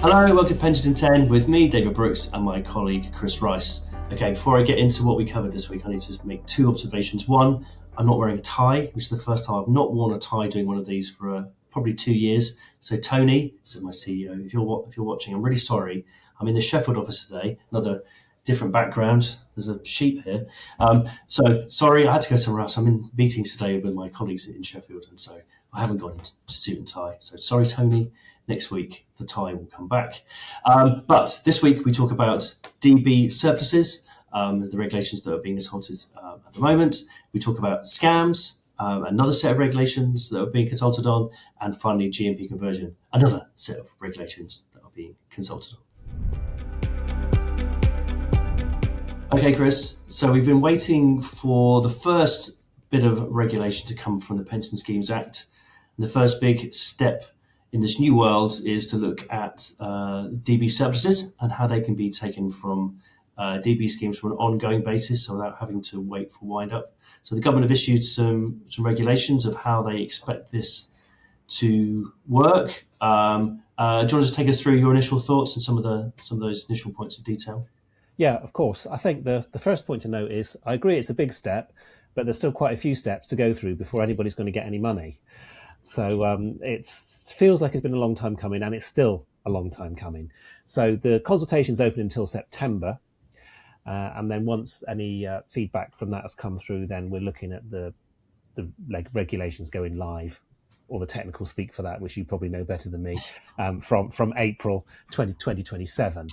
Hello, welcome to Pensions in 10 with me, David Brooks, and my colleague, Chris Rice. Okay, before I get into what we covered this week, I need to make two observations. One, I'm not wearing a tie, which is the first time I've not worn a tie doing one of these for probably 2 years. So Tony, this is my CEO, if you're watching, I'm really sorry. I'm in the Sheffield office today, another different background. There's a sheep here. So sorry, I had to go somewhere else. I'm in meetings today with my colleagues in Sheffield, and so I haven't gone to suit and tie. So sorry, Tony. Next week, the tie will come back. But this week, we talk about DB surpluses, the regulations that are being consulted at the moment. We talk about scams, another set of regulations that are being consulted on, and finally, GMP conversion, another set of regulations that are being consulted on. Okay, Chris, so we've been waiting for the first bit of regulation to come from the Pension Schemes Act. And the first big step in this new world is to look at DB surpluses and how they can be taken from DB schemes from an ongoing basis, so without having to wait for wind up. So the government have issued some regulations of how they expect this to work. Do you want to just take us through your initial thoughts and some of those initial points of detail? Yeah, of course. I think the first point to note is I agree it's a big step, but there's still quite a few steps to go through before anybody's going to get any money. So it feels like it's been a long time coming, and it's still a long time coming. So the consultation's open until September. And then once any feedback from that has come through, then we're looking at the regulations going live, or the technical speak for that, which you probably know better than me, from April 2027.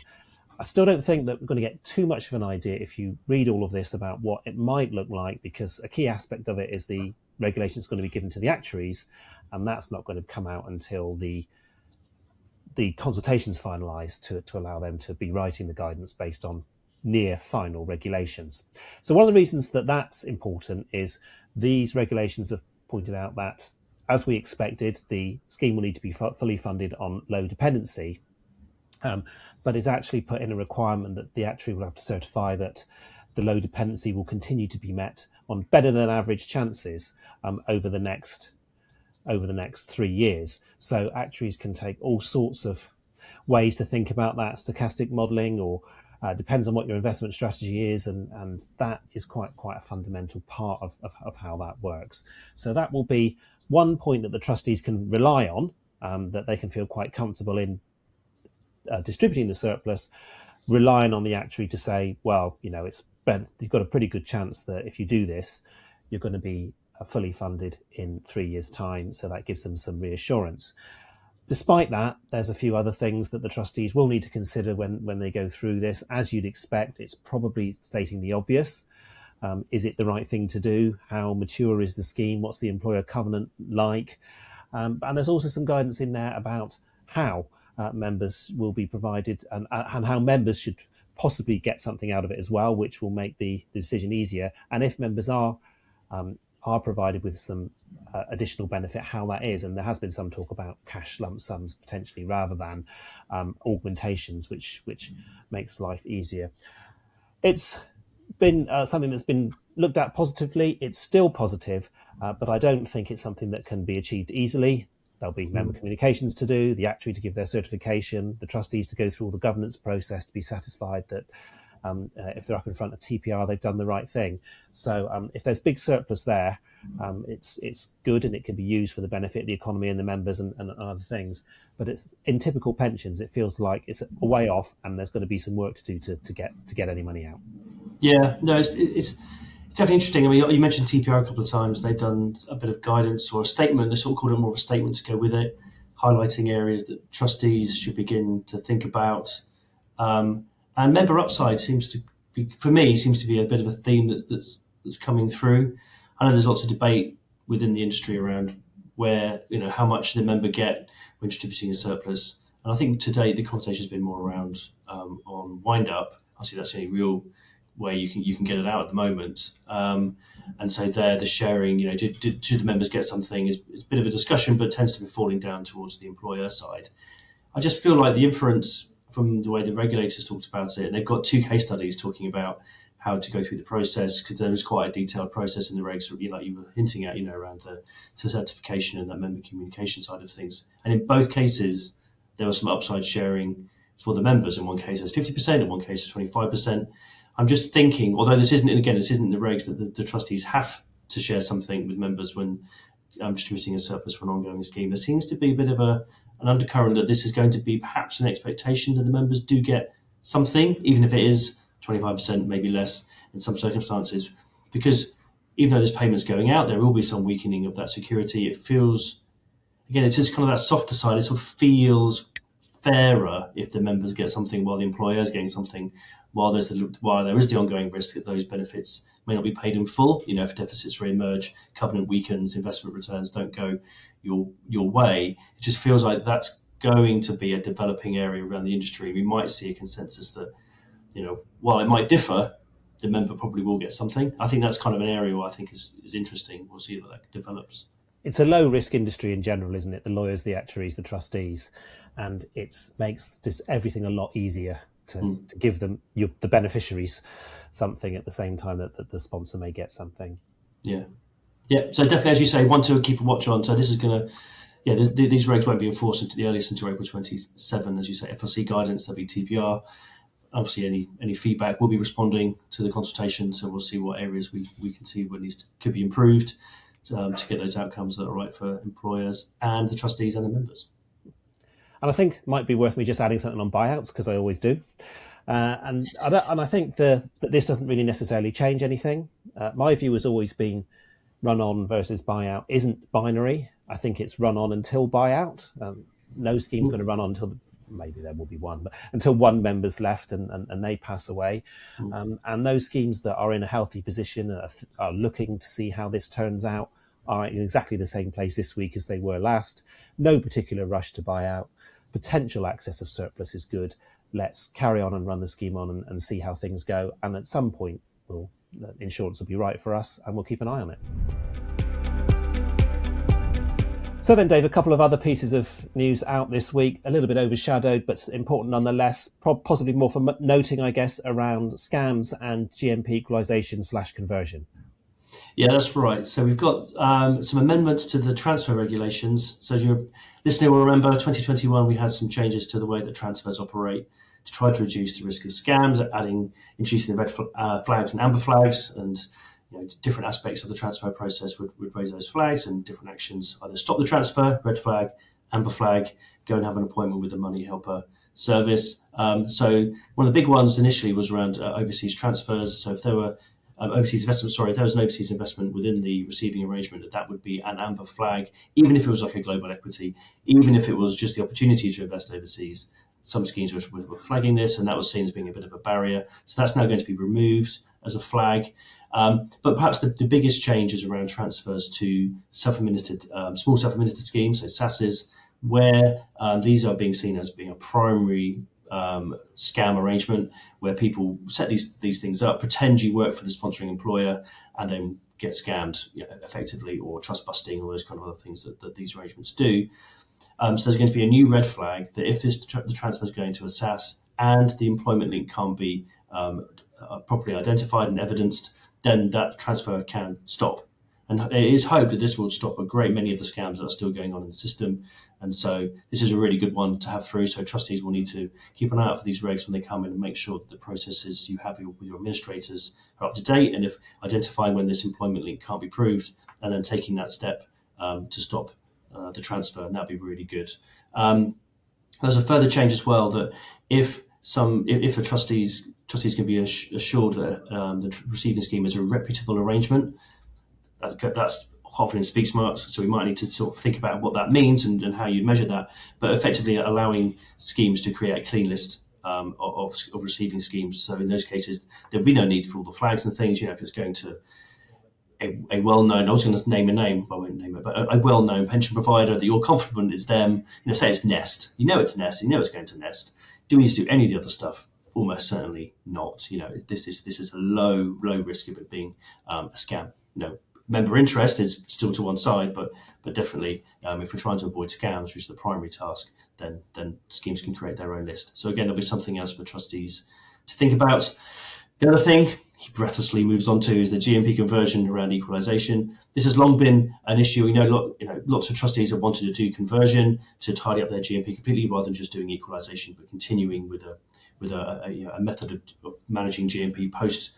I still don't think that we're going to get too much of an idea if you read all of this about what it might look like, because a key aspect of it is the regulation is going to be given to the actuaries, and that's not going to come out until the consultation's finalised to allow them to be writing the guidance based on near final regulations. So one of the reasons that that's important is these regulations have pointed out that, as we expected, the scheme will need to be fully funded on low dependency, but it's actually put in a requirement that the actuary will have to certify that the low dependency will continue to be met on better than average chances over the next 3 years. So actuaries can take all sorts of ways to think about that, stochastic modelling, or depends on what your investment strategy is, and that is quite a fundamental part of how that works. So that will be one point that the trustees can rely on, that they can feel quite comfortable in distributing the surplus, relying on the actuary to say, well, you've got a pretty good chance that if you do this, you're going to be fully funded in 3 years' time. So that gives them some reassurance. Despite that, there's a few other things that the trustees will need to consider when they go through this. As you'd expect, it's probably stating the obvious. Is it the right thing to do? How mature is the scheme? What's the employer covenant like? And there's also some guidance in there about how members will be provided, and how members should possibly get something out of it as well, which will make the decision easier. And if members are provided with some additional benefit, how that is. And there has been some talk about cash lump sums potentially rather than augmentations, which makes life easier. It's been something that's been looked at positively. It's still positive, but I don't think it's something that can be achieved easily. There'll be member communications to do, the actuary to give their certification, the trustees to go through all the governance process to be satisfied that if they're up in front of TPR, they've done the right thing. So if there's big surplus there, it's good, and it can be used for the benefit of the economy and the members and other things. But in typical pensions, it feels like it's a way off, and there's going to be some work to do to get any money out. Yeah, no, it's definitely interesting. I mean, you mentioned TPR a couple of times. They've done a bit of guidance or a statement. They sort of called it more of a statement to go with it, highlighting areas that trustees should begin to think about. And member upside seems to be a bit of a theme that's coming through. I know there's lots of debate within the industry around where, how much the member get when distributing a surplus. And I think to date the conversation has been more around on wind up. Obviously, that's the only real way you can get it out at the moment. And so the sharing, do the members get something is a bit of a discussion, but tends to be falling down towards the employer side. I just feel like the inference from the way the regulators talked about it, and they've got 2 case studies talking about how to go through the process, because there is quite a detailed process in the regs, like you were hinting at, around the certification and that member communication side of things. And in both cases, there was some upside sharing for the members. In one case, it's 50%. In one case, it's 25%. I'm just thinking, although this isn't in the regs, that the trustees have to share something with members when distributing a surplus for an ongoing scheme. There seems to be a bit of an undercurrent that this is going to be perhaps an expectation that the members do get something, even if it is 25%, maybe less in some circumstances, because even though there's payments going out, there will be some weakening of that security. It feels, again, it's just kind of that softer side. It sort of feels fairer if the members get something while the employer is getting something, while there is the ongoing risk that those benefits may not be paid in full. If deficits re-emerge, covenant weakens, investment returns don't go your way. It just feels like that's going to be a developing area around the industry. We might see a consensus that, while it might differ, the member probably will get something. I think that's kind of an area where I think is interesting. We'll see how that develops. It's a low risk industry in general, isn't it? The lawyers, the actuaries, the trustees, and it makes just everything a lot easier to give them the beneficiaries something at the same time that the sponsor may get something. Yeah. So definitely, as you say, one to keep a watch on. So this is going to, these regs won't be enforced until the earliest until April 27, as you say. FLC guidance, there'll be TPR. Obviously, any feedback, we'll be responding to the consultation. So we'll see what areas we can see what could be improved to get those outcomes that are right for employers and the trustees and the members. And I think it might be worth me just adding something on buyouts, because I always do. And I think that this doesn't really necessarily change anything. My view has always been run on versus buyout isn't binary. I think it's run on until buyout. No scheme's going to run on until maybe there will be one, but until one member's left and they pass away. And those schemes that are in a healthy position are looking to see how this turns out are in exactly the same place this week as they were last. No particular rush to buy out. Potential access of surplus is good. Let's carry on and run the scheme on and see how things go. And at some point, insurance will be right for us and we'll keep an eye on it. So then, Dave, a couple of other pieces of news out this week, a little bit overshadowed, but important nonetheless, possibly more for noting, I guess, around scams and GMP equalisation / conversion. Yeah, that's right. So we've got some amendments to the transfer regulations. So as your listener will remember, 2021, we had some changes to the way that transfers operate to try to reduce the risk of scams, introducing the red flags and amber flags, and different aspects of the transfer process would raise those flags, and different actions either stop the transfer, red flag, amber flag, go and have an appointment with the money helper service. So one of the big ones initially was around overseas transfers. So if there were overseas investment, if there was an overseas investment within the receiving arrangement, that would be an amber flag, even if it was like a global equity, even if it was just the opportunity to invest overseas. Some schemes were flagging this, and that was seen as being a bit of a barrier. So that's now going to be removed as a flag. But perhaps the biggest change is around transfers to self-administered, small self-administered schemes, so SASs, where these are being seen as being a primary scam arrangement, where people set these things up, pretend you work for the sponsoring employer, and then get scammed effectively, or trust busting, or those kind of other things that these arrangements do. So there's going to be a new red flag that if the transfer is going to a SAS and the employment link can't be properly identified and evidenced, then that transfer can stop. And it is hoped that this will stop a great many of the scams that are still going on in the system. And so this is a really good one to have through. So trustees will need to keep an eye out for these regs when they come in and make sure that the processes you have with your administrators are up to date. And if identifying when this employment link can't be proved, and then taking that step to stop the transfer, and that'd be really good. There's a further change as well, that if a trustees can be assured that the receiving scheme is a reputable arrangement. That's often in speak marks, so we might need to sort of think about what that means and how you measure that. But effectively allowing schemes to create a clean list of receiving schemes. So in those cases, there'll be no need for all the flags and things. If it's going to a well-known, I was going to name a name, I won't name it, but a well-known pension provider that you're confident is them, say it's Nest. It's Nest, it's going to Nest. Do we need to do any of the other stuff? Almost certainly not. This is a low risk of it being a scam. Member interest is still to one side, but definitely if we're trying to avoid scams, which is the primary task, then schemes can create their own list. So again, there'll be something else for trustees to think about. The other thing he breathlessly moves on to is the GMP conversion around equalisation. This has long been an issue. We know, lots of trustees have wanted to do conversion to tidy up their GMP completely, rather than just doing equalisation, but continuing with a method of managing GMP post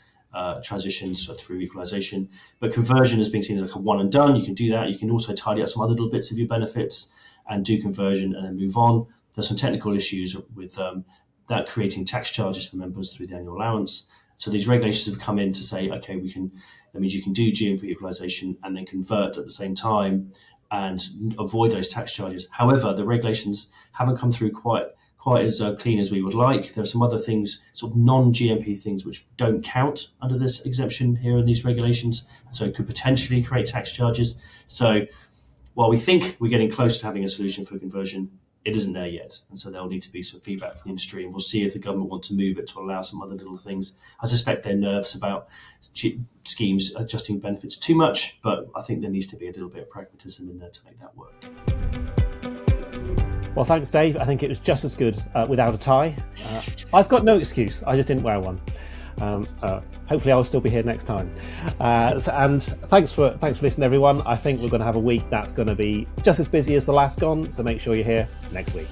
transitions through equalisation. But conversion is being seen as like a one and done. You can do that. You can also tidy up some other little bits of your benefits and do conversion and then move on. There's some technical issues with that creating tax charges for members through the annual allowance. So these regulations have come in to say, okay, that means you can do GMP equalisation and then convert at the same time and avoid those tax charges. However, the regulations haven't come through quite as clean as we would like. There are some other things, sort of non-GMP things, which don't count under this exemption here in these regulations. So it could potentially create tax charges. So while we think we're getting close to having a solution for conversion, it isn't there yet. And so there'll need to be some feedback from the industry, and we'll see if the government want to move it to allow some other little things. I suspect they're nervous about schemes adjusting benefits too much, but I think there needs to be a little bit of pragmatism in there to make that work. Well, thanks, Dave. I think it was just as good without a tie. I've got no excuse. I just didn't wear one. Hopefully I'll still be here next time. And thanks for listening, everyone. I think we're going to have a week that's going to be just as busy as the last gone, so make sure you're here next week.